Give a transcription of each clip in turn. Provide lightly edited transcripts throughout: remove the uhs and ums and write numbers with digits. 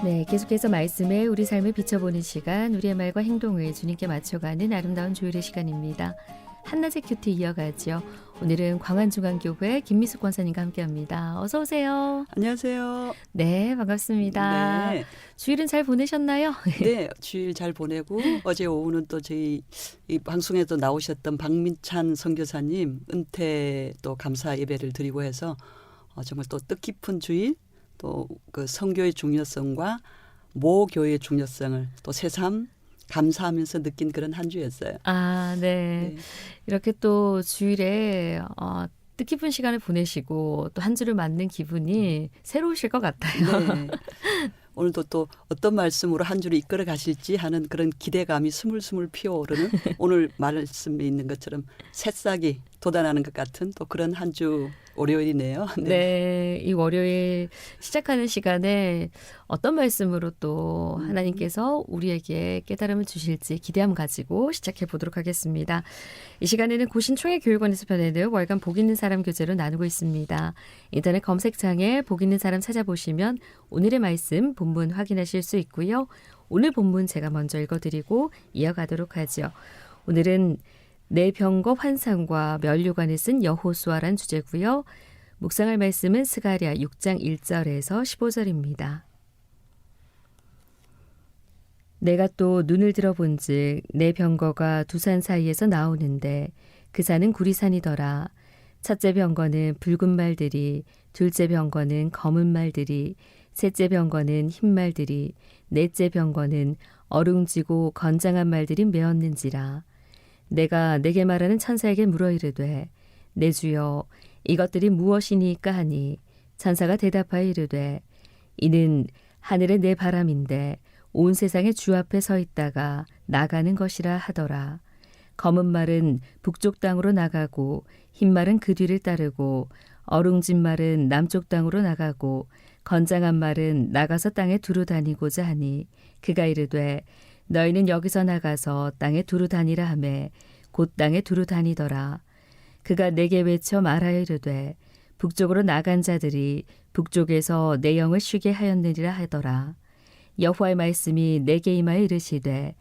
네, 계속해서 말씀에 우리 삶을 비춰보는 시간, 우리의 말과 행동을 주님께 맞춰가는 아름다운 조율의 시간입니다. 한낮의 큐티 이어가죠. 오늘은 광안중앙교회 김미숙 권사님과 함께합니다. 어서 오세요. 안녕하세요. 네, 반갑습니다. 네. 주일은 잘 보내셨나요? 네, 주일 잘 보내고 어제 오후는 또 저희 이 방송에도 나오셨던 박민찬 선교사님 은퇴 또 감사 예배를 드리고 해서 정말 또 뜻깊은 주일, 또 그 성교의 중요성과 모교의 중요성을 또 새삼 감사하면서 느낀 그런 한 주였어요. 아, 네. 네. 이렇게 또 주일에 뜻깊은 시간을 보내시고 또 한 주를 맞는 기분이 새로우실 것 같아요. 네. 오늘도 또 어떤 말씀으로 한 주를 이끌어 가실지 하는 그런 기대감이 스물스물 피어오르는 오늘 말씀에 있는 것처럼 새싹이 돋아나는 것 같은 또 그런 한 주 월요일이네요. 네, 이 월요일 시작하는 시간에 어떤 말씀으로 또 하나님께서 우리에게 깨달음을 주실지 기대함 가지고 시작해 보도록 하겠습니다. 이 시간에는 고신총회교육원에서 펴내는 월간 복 있는 사람 교재로 나누고 있습니다. 인터넷 검색창에 복 있는 사람 찾아보시면 오늘의 말씀 본문 확인하실 수 있고요. 오늘 본문 제가 먼저 읽어드리고 이어가도록 하죠. 오늘은 내 병거 환상과 면류관을 쓴 여호수아란 주제고요. 묵상할 말씀은 스가랴 6장 1절에서 15절입니다. 내가 또 눈을 들어본즉 내 병거가 두 산 사이에서 나오는데 그 산은 구리산이더라. 첫째 병거는 붉은 말들이, 둘째 병거는 검은 말들이, 셋째 병거는 흰 말들이, 넷째 병거는 어룽지고 건장한 말들이 메었는지라. 내가 내게 말하는 천사에게 물어 이르되 내 주여 이것들이 무엇이니까 하니 천사가 대답하여 이르되 이는 하늘의 내 바람인데 온 세상의 주 앞에 서 있다가 나가는 것이라 하더라. 검은 말은 북쪽 땅으로 나가고 흰 말은 그 뒤를 따르고 어룽진 말은 남쪽 땅으로 나가고 건장한 말은 나가서 땅에 두루 다니고자 하니 그가 이르되 너희는 여기서 나가서 땅에 두루 다니라 하매 곧 땅에 두루 다니더라. 그가 내게 외쳐 말하여 이르되 북쪽으로 나간 자들이 북쪽에서 내 영을 쉬게 하였느니라 하더라. 여호와의 말씀이 내게 임하여 이르시되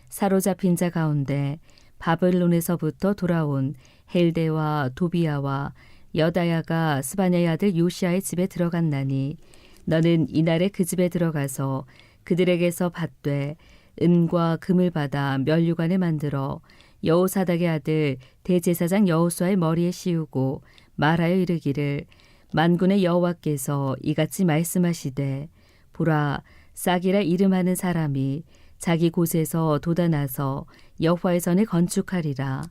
사로잡힌 자 가운데 바벨론에서부터 돌아온 헬데와 도비아와 여다야가 스바냐의 아들 요시아의 집에 들어갔나니 너는 이날에 그 집에 들어가서 그들에게서 받되 은과 금을 받아 면류관을 만들어 여호사닥의 아들 대제사장 여호수아의 머리에 씌우고 말하여 이르기를 만군의 여호와께서 이같이 말씀하시되 보라 싹이라 이름하는 사람이 자기 곳에서 돋아나서 여호와의 전을 건축하리라.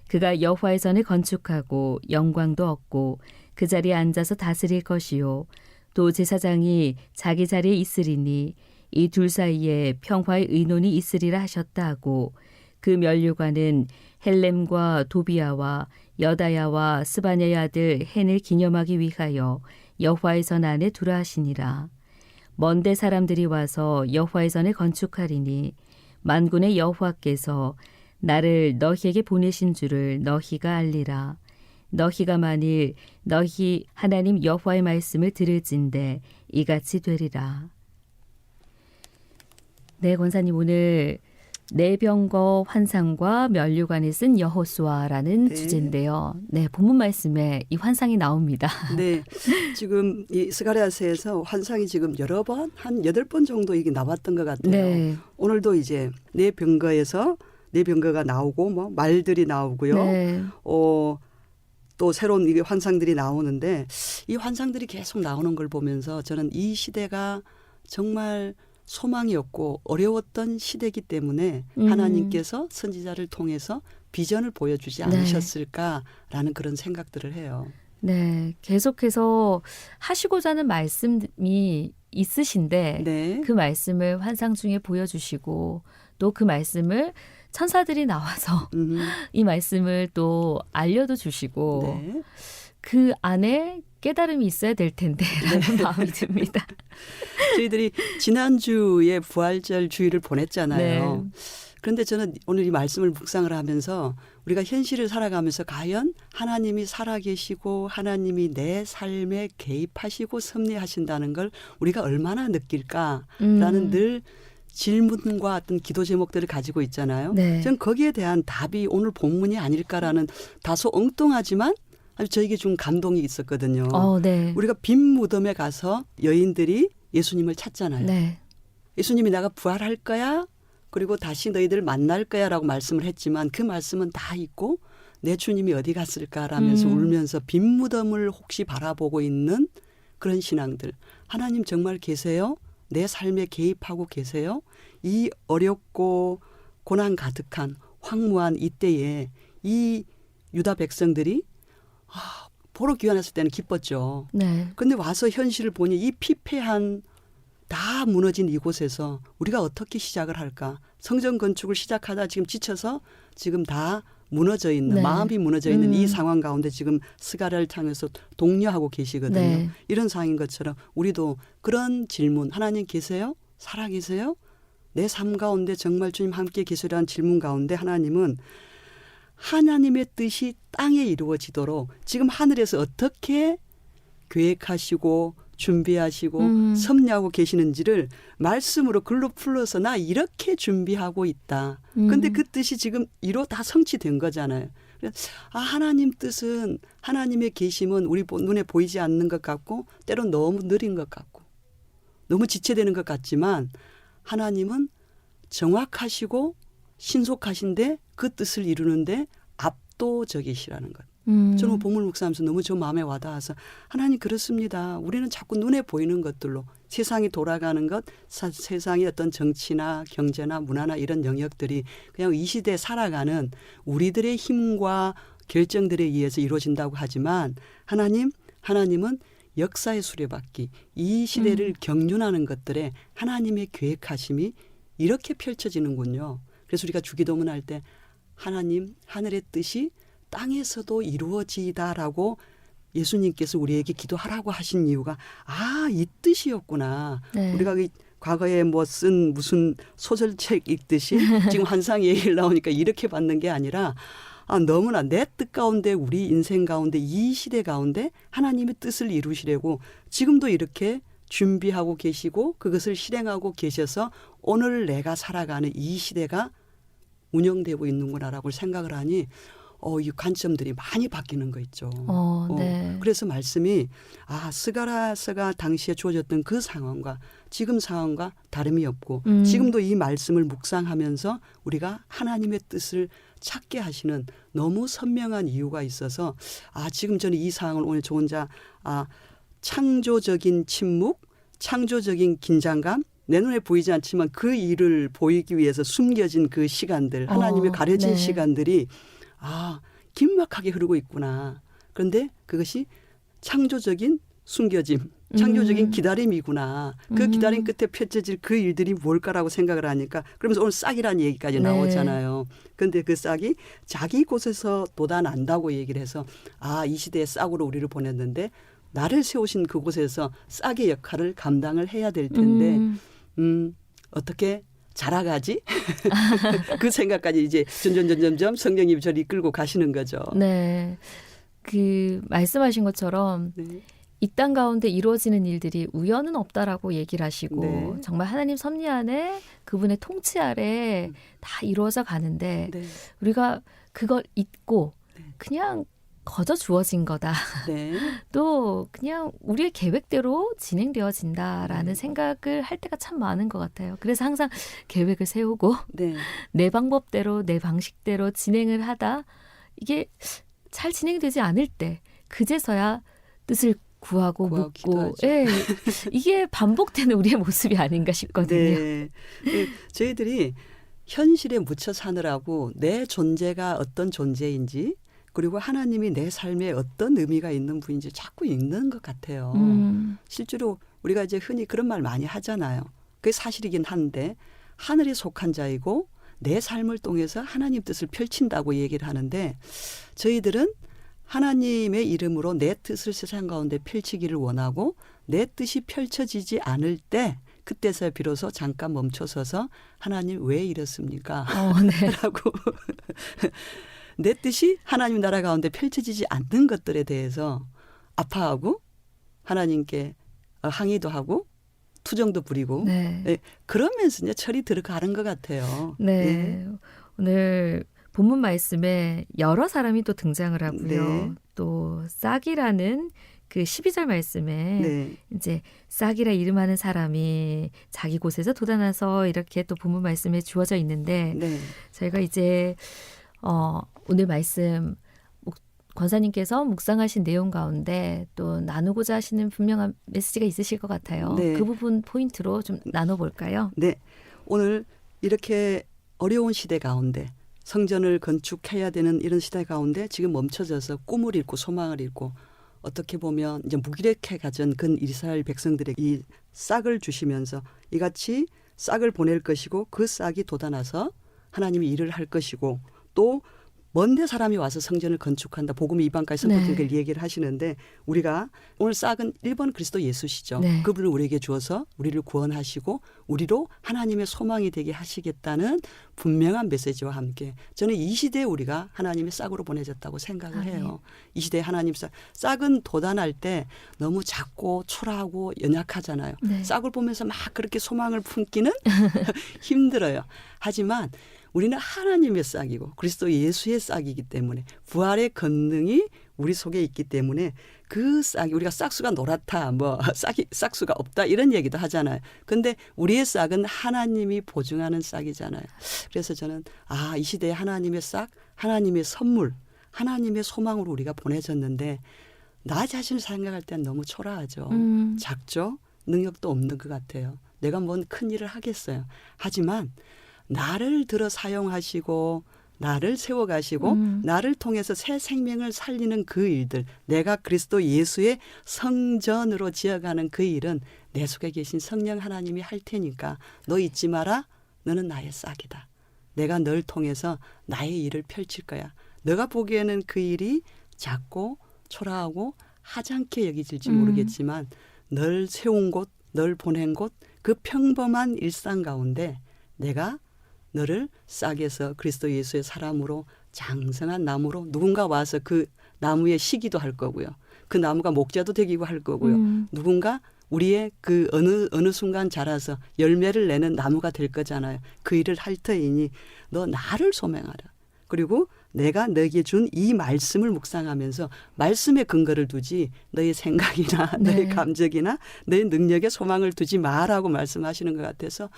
그가 여호와의 전을 건축하고 영광도 얻고 그 자리에 앉아서 다스릴 것이요 또 제사장이 자기 자리에 있으리니 이 둘 사이에 평화의 의논이 있으리라 하셨다 하고 그 면류관은 헬렘과 도비아와 여다야와 스바냐의 아들 헨을 기념하기 위하여 여호와의 전 안에 두라 하시니라. 먼데 사람들이 와서 여호와의 전을 건축하리니 만군의 여호와께서 나를 너희에게 보내신 줄을 너희가 알리라. 너희가 만일 너희 하나님 여호와의 말씀을 들을진대 이같이 되리라. 네, 권사님 오늘 내 병거 환상과 면류관을 쓴 여호수아라는 네. 주제인데요. 네, 본문 말씀에 이 환상이 나옵니다. 네. 지금 이 스가랴서에서 환상이 지금 여러 번, 한 8번 정도 이게 나왔던 것 같아요. 네. 오늘도 이제 내 병거에서 내 병거가 나오고 뭐 말들이 나오고요. 네. 또 새로운 이게 환상들이 나오는데 이 환상들이 계속 나오는 걸 보면서 저는 이 시대가 정말 소망이 없고 어려웠던 시대이기 때문에 하나님께서 선지자를 통해서 비전을 보여주지 않으셨을까라는 그런 생각들을 해요. 네, 계속해서 하시고자 하는 말씀이 있으신데 네. 그 말씀을 환상 중에 보여주시고 또 그 말씀을 천사들이 나와서 이 말씀을 또 알려도 주시고 네. 그 안에 깨달음이 있어야 될 텐데 라는 마음이 듭니다. 저희들이 지난주에 부활절 주일을 보냈잖아요. 네. 그런데 저는 오늘 이 말씀을 묵상을 하면서 우리가 현실을 살아가면서 과연 하나님이 살아계시고 하나님이 내 삶에 개입하시고 섭리하신다는 걸 우리가 얼마나 느낄까라는 늘 질문과 어떤 기도 제목들을 가지고 있잖아요. 네. 저는 거기에 대한 답이 오늘 본문이 아닐까라는 다소 엉뚱하지만 아주 저에게 좀 감동이 있었거든요. 네. 우리가 빈 무덤에 가서 여인들이 예수님을 찾잖아요. 네. 예수님이 내가 부활할 거야. 그리고 다시 너희들 만날 거야 라고 말씀을 했지만 그 말씀은 다 있고 내 주님이 어디 갔을까라면서 울면서 빈 무덤을 혹시 바라보고 있는 그런 신앙들. 하나님 정말 계세요? 내 삶에 개입하고 계세요? 이 어렵고 고난 가득한 황무한 이때에 이 유다 백성들이 보러 귀환했을 때는 기뻤죠. 네. 근데 와서 현실을 보니 이 피폐한 다 무너진 이곳에서 우리가 어떻게 시작을 할까? 성전 건축을 시작하다 지금 지쳐서 지금 다 무너져 있는 네. 마음이 무너져 있는 이 상황 가운데 지금 스가랴를 향해서 독려하고 계시거든요. 네. 이런 상황인 것처럼 우리도 그런 질문 하나님 계세요? 살아계세요? 내 삶 가운데 정말 주님 함께 계시라는 질문 가운데 하나님은 하나님의 뜻이 땅에 이루어지도록 지금 하늘에서 어떻게 계획하시고 준비하시고 섭리하고 계시는지를 말씀으로 글로 풀어서 나 이렇게 준비하고 있다. 그런데 그 뜻이 지금 이로 다 성취된 거잖아요. 하나님 뜻은 하나님의 계심은 우리 눈에 보이지 않는 것 같고 때론 너무 느린 것 같고 너무 지체되는 것 같지만 하나님은 정확하시고 신속하신데 그 뜻을 이루는데 압도적이시라는 것. 저는 본문 묵상하면서 너무 저 마음에 와닿아서 하나님 그렇습니다. 우리는 자꾸 눈에 보이는 것들로 세상이 돌아가는 것, 세상의 어떤 정치나 경제나 문화나 이런 영역들이 그냥 이 시대에 살아가는 우리들의 힘과 결정들에 의해서 이루어진다고 하지만 하나님은 역사의 수레바퀴, 이 시대를 경륜하는 것들에 하나님의 계획하심이 이렇게 펼쳐지는군요. 그래서 우리가 주기도문 할 때 하나님 하늘의 뜻이 땅에서도 이루어지다라고 예수님께서 우리에게 기도하라고 하신 이유가 이 뜻이었구나. 네. 우리가 과거에 쓴 무슨 소설책 읽듯이 지금 환상 얘기를 나오니까 이렇게 받는 게 아니라 너무나 내 뜻 가운데 우리 인생 가운데 이 시대 가운데 하나님의 뜻을 이루시려고 지금도 이렇게 준비하고 계시고 그것을 실행하고 계셔서 오늘 내가 살아가는 이 시대가 운영되고 있는구나라고 생각을 하니 이 관점들이 많이 바뀌는 거 있죠. 네. 그래서 말씀이 스가랴서가 당시에 주어졌던 그 상황과 지금 상황과 다름이 없고 지금도 이 말씀을 묵상하면서 우리가 하나님의 뜻을 찾게 하시는 너무 선명한 이유가 있어서 지금 저는 이 상황을 오늘 저 혼자 창조적인 침묵, 창조적인 긴장감 내 눈에 보이지 않지만 그 일을 보이기 위해서 숨겨진 그 시간들 하나님의 가려진 네. 시간들이 긴막하게 흐르고 있구나. 그런데 그것이 창조적인 숨겨짐, 창조적인 기다림이구나. 그 기다림 끝에 펼쳐질 그 일들이 뭘까라고 생각을 하니까 그러면서 오늘 싹이라는 얘기까지 나오잖아요. 그런데 그 싹이 자기 곳에서 돋아난다고 얘기를 해서 이 시대의 싹으로 우리를 보냈는데 나를 세우신 그곳에서 싹의 역할을 감당을 해야 될 텐데 어떻게 자라가지? 그 생각까지 이제 점점 성령님이 저를 이끌고 가시는 거죠. 네. 그 말씀하신 것처럼 네. 이 땅 가운데 이루어지는 일들이 우연은 없다라고 얘기를 하시고 네. 정말 하나님 섭리 안에 그분의 통치 아래 다 이루어져 가는데 네. 우리가 그걸 잊고 네. 그냥 거저 주어진 거다. 네. 또 그냥 우리의 계획대로 진행되어진다라는 생각을 할 때가 참 많은 것 같아요. 그래서 항상 계획을 세우고 네. 내 방법대로 내 방식대로 진행을 하다 이게 잘 진행되지 않을 때 그제서야 뜻을 구하고 묻고 기도하죠. 이게 반복되는 우리의 모습이 아닌가 싶거든요. 네. 저희들이 현실에 묻혀 사느라고 내 존재가 어떤 존재인지 그리고 하나님이 내 삶에 어떤 의미가 있는 분인지 자꾸 읽는 것 같아요. 실제로 우리가 이제 흔히 그런 말 많이 하잖아요. 그게 사실이긴 한데 하늘에 속한 자이고 내 삶을 통해서 하나님 뜻을 펼친다고 얘기를 하는데 저희들은 하나님의 이름으로 내 뜻을 세상 가운데 펼치기를 원하고 내 뜻이 펼쳐지지 않을 때 그때서야 비로소 잠깐 멈춰서서 하나님 왜 이렇습니까? 네. 라고 내 뜻이 하나님 나라 가운데 펼쳐지지 않는 것들에 대해서 아파하고 하나님께 항의도 하고 투정도 부리고 네. 예, 그러면서 이제 철이 들어가는 것 같아요. 네. 예. 오늘 본문 말씀에 여러 사람이 또 등장을 하고요. 네. 또 싹이라는 그 12절 말씀에 네. 이제 싹이라 이름하는 사람이 자기 곳에서 돋아나서 이렇게 또 본문 말씀에 주어져 있는데 네. 저희가 이제 오늘 말씀 권사님께서 묵상하신 내용 가운데 또 나누고자 하시는 분명한 메시지가 있으실 것 같아요. 네. 그 부분 포인트로 좀 나눠볼까요? 네. 오늘 이렇게 어려운 시대 가운데 성전을 건축해야 되는 이런 시대 가운데 지금 멈춰져서 꿈을 잃고 소망을 잃고 어떻게 보면 이제 무기력해 가진 그 이스라엘 백성들에게 이 싹을 주시면서 이같이 싹을 보낼 것이고 그 싹이 돋아나서 하나님이 일을 할 것이고 또 먼데 사람이 와서 성전을 건축한다. 복음 이방까지 선포적인 네. 얘기를 하시는데 우리가 오늘 싹은 1번 그리스도 예수시죠. 네. 그분을 우리에게 주어서 우리를 구원하시고 우리로 하나님의 소망이 되게 하시겠다는 분명한 메시지와 함께 저는 이 시대에 우리가 하나님의 싹으로 보내졌다고 생각을 해요. 이 시대에 하나님 싹은 돋아날 때 너무 작고 초라하고 연약하잖아요. 네. 싹을 보면서 막 그렇게 소망을 품기는 힘들어요. 하지만 우리는 하나님의 싹이고 그리스도 예수의 싹이기 때문에 부활의 권능이 우리 속에 있기 때문에 그 싹이 우리가 싹수가 노랗다 뭐 싹수가 없다 이런 얘기도 하잖아요. 근데 우리의 싹은 하나님이 보증하는 싹이잖아요. 그래서 저는 이 시대에 하나님의 싹, 하나님의 선물, 하나님의 소망으로 우리가 보내졌는데 나 자신을 생각할 땐 너무 초라하죠. 작죠. 능력도 없는 것 같아요. 내가 뭔 큰 일을 하겠어요. 하지만 나를 들어 사용하시고 나를 세워가시고 나를 통해서 새 생명을 살리는 그 일들 내가 그리스도 예수의 성전으로 지어가는 그 일은 내 속에 계신 성령 하나님이 할 테니까 너 잊지 마라. 너는 나의 싹이다. 내가 널 통해서 나의 일을 펼칠 거야. 너가 보기에는 그 일이 작고 초라하고 하찮게 여기질지 모르겠지만 널 세운 곳, 널 보낸 곳 그 평범한 일상 가운데 내가 너를 싹에서 그리스도 예수의 사람으로 장성한 나무로 누군가 와서 그 나무에 시기도 할 거고요. 그 나무가 목자도 되기도 할 거고요. 누군가 우리의 그 어느 순간 자라서 열매를 내는 나무가 될 거잖아요. 그 일을 할 터이니 너 나를 소명하라. 그리고 내가 너에게 준 이 말씀을 묵상하면서 말씀에 근거를 두지 너의 생각이나 너의 감정이나 너의 능력에 소망을 두지 마라고 말씀하시는 것 같아서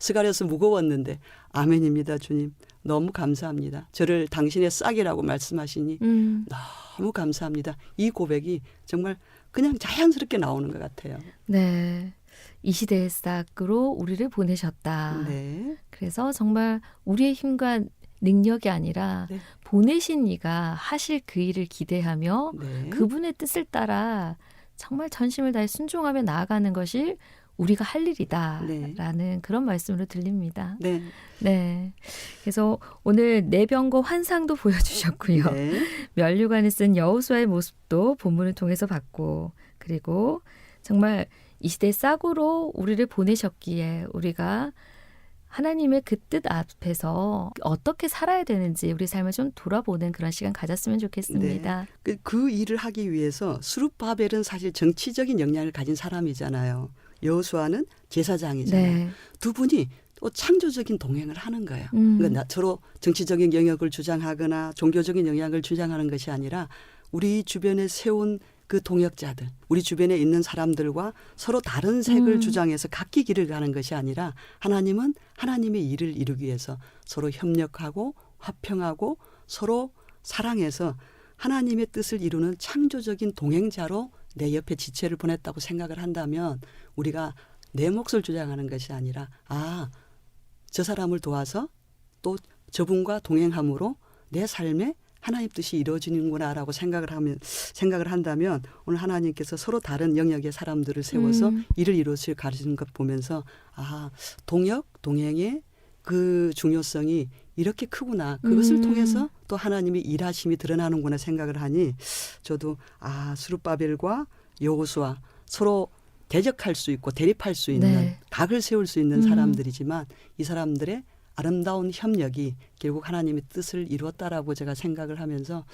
스가랴서 무거웠는데 아멘입니다. 주님. 너무 감사합니다. 저를 당신의 싹이라고 말씀하시니 너무 감사합니다. 이 고백이 정말 그냥 자연스럽게 나오는 것 같아요. 네. 이 시대의 싹으로 우리를 보내셨다. 네. 그래서 정말 우리의 힘과 능력이 아니라 네. 보내신 이가 하실 그 일을 기대하며 네. 그분의 뜻을 따라 정말 전심을 다해 순종하며 나아가는 것이 우리가 할 일이다라는 그런 말씀으로 들립니다. 네. 네. 그래서 오늘 내병거 환상도 보여주셨고요. 네. 면류관을 쓴 여호수아의 모습도 본문을 통해서 봤고 그리고 정말 이 시대 싹으로 우리를 보내셨기에 우리가 하나님의 그 뜻 앞에서 어떻게 살아야 되는지 우리 삶을 좀 돌아보는 그런 시간 가졌으면 좋겠습니다. 그 일을 하기 위해서 스룹바벨은 사실 정치적인 역량을 가진 사람이잖아요. 여호수아는 제사장이잖아요. 네. 두 분이 또 창조적인 동행을 하는 거예요. 그러니까 서로 정치적인 영역을 주장하거나 종교적인 영역을 주장하는 것이 아니라 우리 주변에 세운 그 동역자들, 우리 주변에 있는 사람들과 서로 다른 색을 주장해서 각기 길을 가는 것이 아니라 하나님은 하나님의 일을 이루기 위해서 서로 협력하고 화평하고 서로 사랑해서 하나님의 뜻을 이루는 창조적인 동행자로 내 옆에 지체를 보냈다고 생각을 한다면 우리가 내 몫을 주장하는 것이 아니라 저 사람을 도와서 또 저분과 동행함으로 내 삶에 하나님 뜻이 이루어지는구나라고 생각을 한다면 오늘 하나님께서 서로 다른 영역의 사람들을 세워서 일을 이루실 가르치는 것 보면서 동행의 그 중요성이 이렇게 크구나. 그것을 통해서 또 하나님이 일하심이 드러나는구나 생각을 하니 저도 스룹바벨과 여호수아 서로 대적할 수 있고 대립할 수 있는 네. 각을 세울 수 있는 사람들이지만 이 사람들의 아름다운 협력이 결국 하나님의 뜻을 이루었다라고 제가 생각을 하면서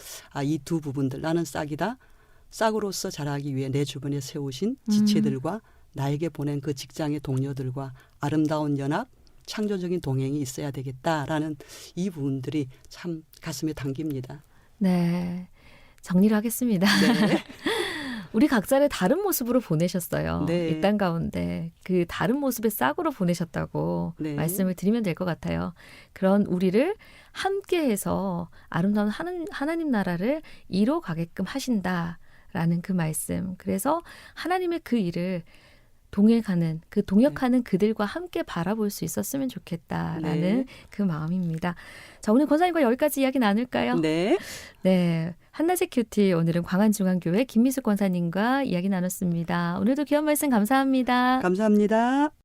이 두 부분들 나는 싹이다. 싹으로서 자라기 위해 내 주변에 세우신 지체들과 나에게 보낸 그 직장의 동료들과 아름다운 연합, 창조적인 동행이 있어야 되겠다라는 이 부분들이 참 가슴에 당깁니다. 네. 정리를 하겠습니다. 네. 우리 각자를 다른 모습으로 보내셨어요. 네. 이 땅 가운데 그 다른 모습의 싹으로 보내셨다고 네. 말씀을 드리면 될 것 같아요. 그런 우리를 함께해서 아름다운 하나님 나라를 이뤄가게끔 하신다라는 그 말씀. 그래서 하나님의 그 일을 동행하는 동역하는 그들과 함께 바라볼 수 있었으면 좋겠다라는 네. 그 마음입니다. 자, 오늘 권사님과 여기까지 이야기 나눌까요? 네. 네, 한낮의 큐티 오늘은 광안중앙교회 김미숙 권사님과 이야기 나눴습니다. 오늘도 귀한 말씀 감사합니다. 감사합니다.